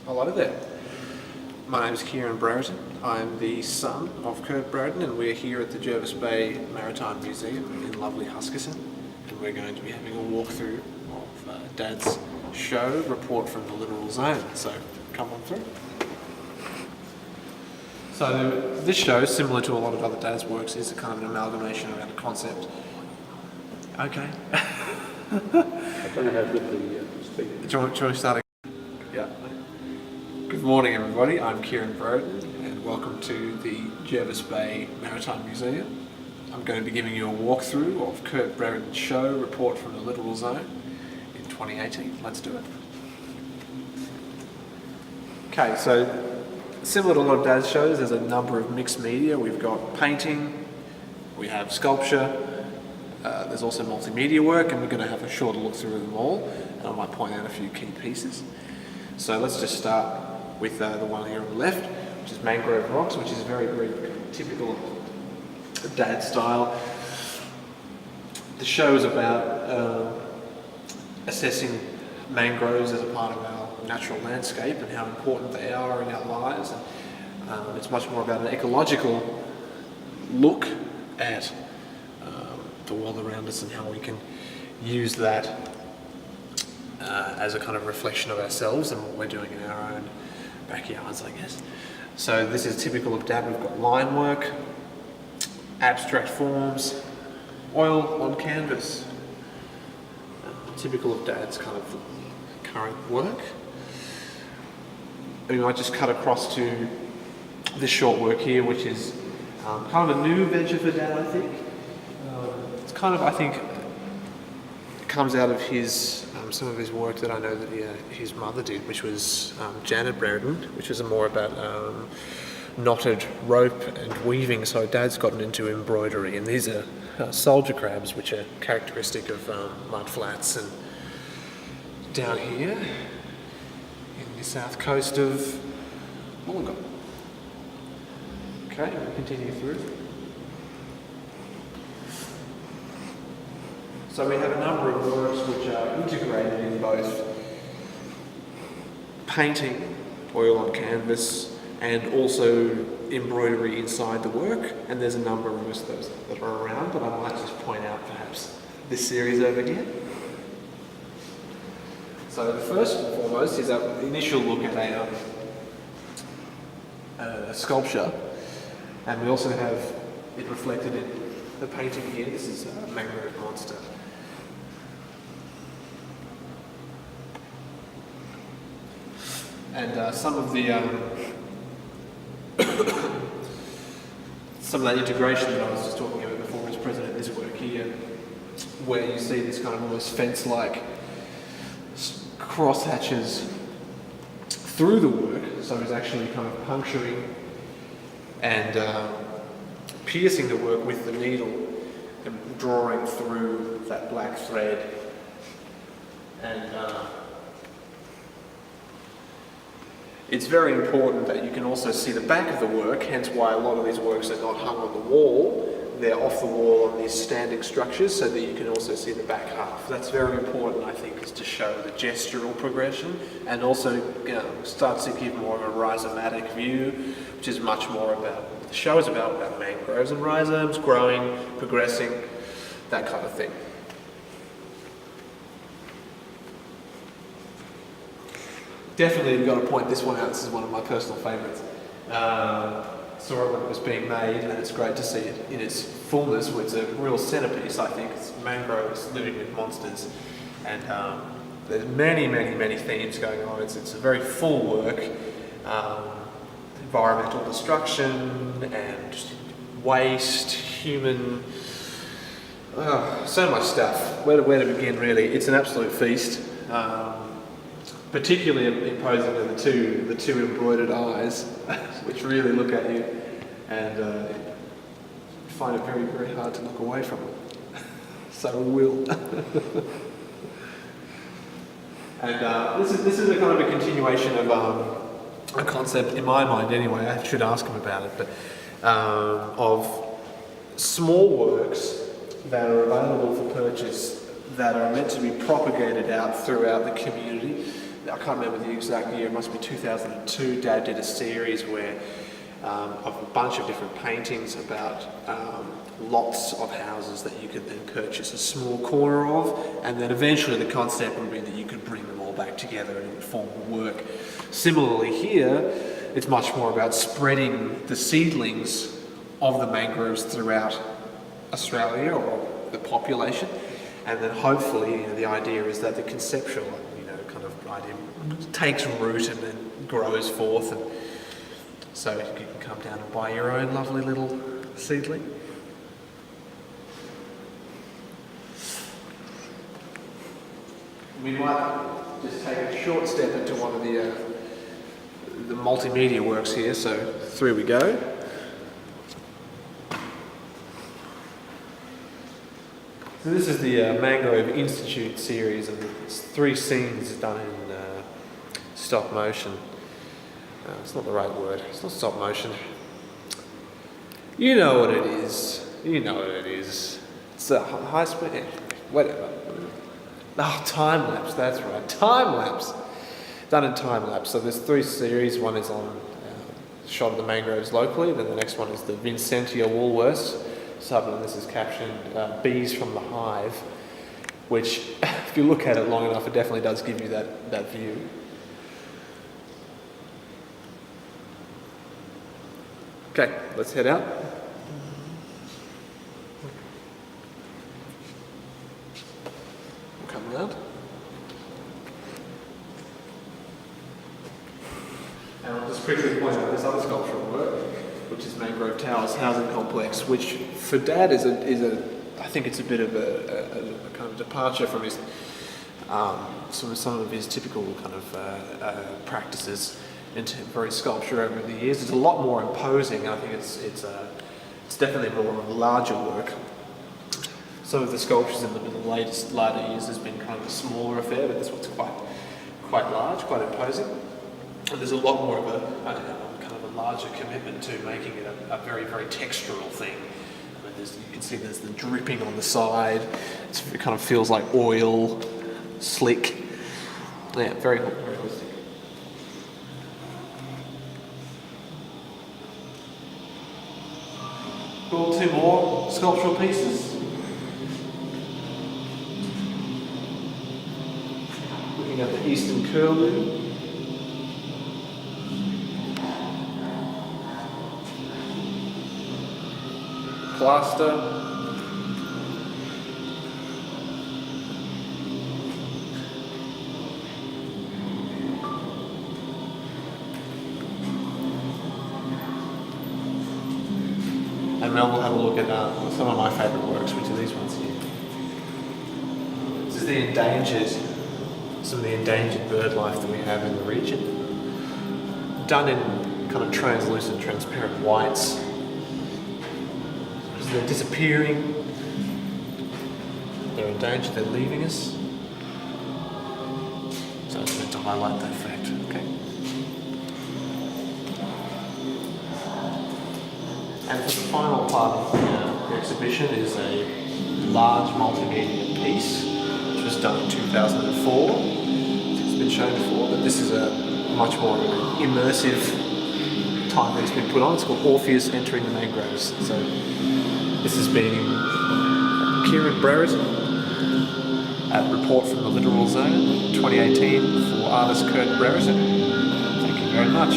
Hello there. My name is Kieren Brereton. I'm the son of Kurt Brereton, and we're here at the Jervis Bay Maritime Museum in lovely Huskisson, and we're going to be having a walkthrough of Dad's show report from the Littoral Zone. So come on through. So this show, similar to a lot of other Dad's works, is a kind of an amalgamation around a concept. Okay. I don't know how good the speaker. Do you want to start again? Yeah. Good morning, everybody. I'm Kieren Brereton, and welcome to the Jervis Bay Maritime Museum. I'm going to be giving you a walkthrough of Kurt Brereton's show report from the Littoral Zone in 2018. Let's do it. Okay, so similar to a lot of Dad's shows, there's a number of mixed media. We've got painting, we have sculpture, there's also multimedia work, and we're going to have a shorter look through them all, and I might point out a few key pieces. So let's just start with the one here on the left, which is mangrove rocks, which is very, very typical of Dad style. The show is about assessing mangroves as a part of our natural landscape and how important they are in our lives. And it's much more about an ecological look at the world around us and how we can use that as a kind of reflection of ourselves and what we're doing in our own backyards, I guess. So this is typical of Dad. We've got line work, abstract forms, oil on canvas. Typical of Dad's kind of current work. We might just cut across to this short work here, which is kind of a new venture for Dad, I think. It's kind of, I think, comes out of his some of his work that I know that his mother did, which was Janet Brereton, which was more about knotted rope and weaving. So Dad's gotten into embroidery, and these are soldier crabs, which are characteristic of mud flats and down here in the south coast of Wollongong. Okay, we'll continue through. So we have a number of works which are integrated in both painting, oil on canvas, and also embroidery inside the work. And there's a number of us that are around, but I might just point out perhaps this series over here. So the first and foremost is our initial look at a sculpture, and we also have it reflected in the painting here. This is a mangrove monster. And some of that integration that I was just talking about before is present in this work here, where you see this kind of almost fence-like crosshatches through the work. So it's actually kind of puncturing and piercing the work with the needle and drawing through that black thread. And it's very important that you can also see the back of the work, hence why a lot of these works are not hung on the wall. They're off the wall on these standing structures so that you can also see the back half. That's very important, I think, is to show the gestural progression and also starts to give more of a rhizomatic view, which is much more about, the show is about mangroves and rhizomes growing, progressing, that kind of thing. Definitely, we've got to point this one out. This is one of my personal favourites. Saw it when it was being made, and it's great to see it in its fullness. It's a real centrepiece, I think. It's mangroves living with monsters, and there's many, many, many themes going on. It's a very full work. Environmental destruction and waste, human, so much stuff. Where to begin, really? It's an absolute feast. Particularly imposing are the two embroidered eyes, which really look at you, and you find it very, very hard to look away from them. So we will. And this is a kind of a continuation of a concept in my mind, anyway. I should ask him about it, but of small works that are available for purchase that are meant to be propagated out throughout the community. I can't remember the exact year, it must be 2002, Dad did a series where of a bunch of different paintings about lots of houses that you could then purchase a small corner of, and then eventually the concept would be that you could bring them all back together and it would form a work. Similarly here, it's much more about spreading the seedlings of the mangroves throughout Australia, or the population, and then hopefully, the idea is that the conceptual, kind of idea takes root and then grows forth, and so you can come down and buy your own lovely little seedling. We might just take a short step into one of the multimedia works here, so through we go. So this is the Mangrove Institute series, and it's 3 scenes done in stop motion. It's not the right word. It's not stop motion. You know what it is. You know what it is. It's a high speed. Whatever. Oh, time lapse. That's right. Time lapse. Done in time lapse. So there's 3 series. One is on shot of the mangroves locally. Then the next one is the Vincentia Woolworths. And this is captioned bees from the hive, which if you look at it long enough, it definitely does give you that view. Okay, let's head out. We'll come around. And I'll just quickly point out this other sculptural work, which is Mangrove Towers Housing Complex, which for Dad is I think it's a bit of a kind of departure from his some of his typical kind of practices for his sculpture over the years. It's a lot more imposing. I think it's definitely more of a larger work. Some of the sculptures in the later years has been kind of a smaller affair, but this one's quite large, quite imposing. And there's a lot more of a kind of a larger commitment to making it a very, very textural thing. I mean, you can see there's the dripping on the side. It kind of feels like oil, slick. Yeah, very realistic. Got 2 more sculptural pieces. Looking at the Eastern Curlew. Plaster. And now we'll have a look at some of my favourite works, which are these ones here. This is some of the endangered bird life that we have in the region. Done in kind of translucent, transparent whites. They're disappearing, they're endangered, they're leaving us. So it's meant to highlight that fact, okay? And for the final part of the exhibition is a large multimedia piece, which was done in 2004. It's been shown before, but this is a much more immersive time that it's been put on. It's called Orpheus Entering the Mangroves. So this has been Kieren Brereton at Report from the Littoral Zone 2018 for artist Kurt Brereton. Thank you very much.